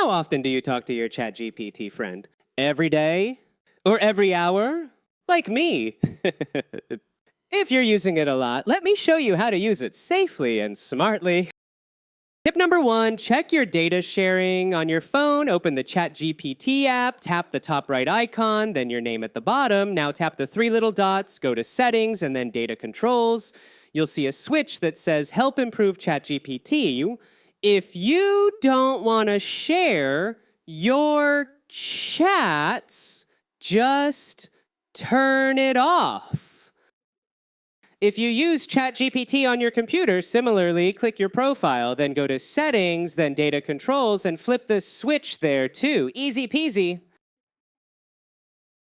How often do you talk to your ChatGPT friend? Every day? Or every hour? Like me. If you're using it a lot, let me show you how to use it safely and smartly. Tip number 1, check your data sharing on your phone. Open the ChatGPT app, tap the top right icon, then your name at the bottom. Now tap the 3 little dots, go to settings, and then data controls. You'll see a switch that says help improve ChatGPT. If you don't want to share your chats, just turn it off. If you use ChatGPT on your computer, similarly, click your profile, then go to Settings, then Data Controls, and flip the switch there too. Easy peasy.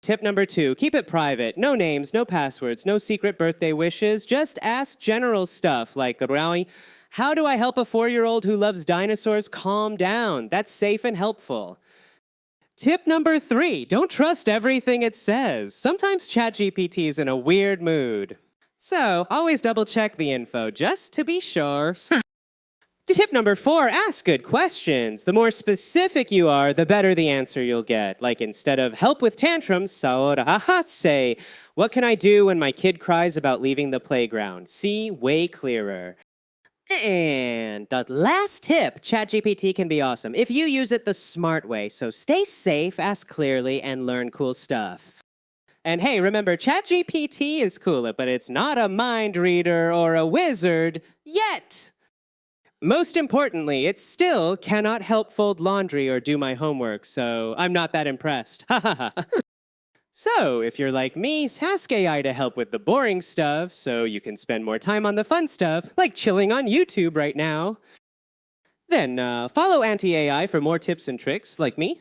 Tip number 2, keep it private. No names, no passwords, no secret birthday wishes. Just ask general stuff like, how do I help a 4-year-old who loves dinosaurs calm down? That's safe and helpful. Tip number 3, don't trust everything it says. Sometimes ChatGPT is in a weird mood. So, always double check the info, just to be sure. Tip number 4, ask good questions. The more specific you are, the better the answer you'll get. Like instead of help with tantrums, say, what can I do when my kid cries about leaving the playground? See, way clearer. And the last tip, ChatGPT can be awesome if you use it the smart way. So stay safe, ask clearly, and learn cool stuff. And hey, remember, ChatGPT is cool, but it's not a mind reader or a wizard yet. Most importantly, it still cannot help fold laundry or do my homework, so I'm not that impressed. So, if you're like me, ask AI to help with the boring stuff so you can spend more time on the fun stuff, like chilling on YouTube right now. Then follow Auntie AI for more tips and tricks like me.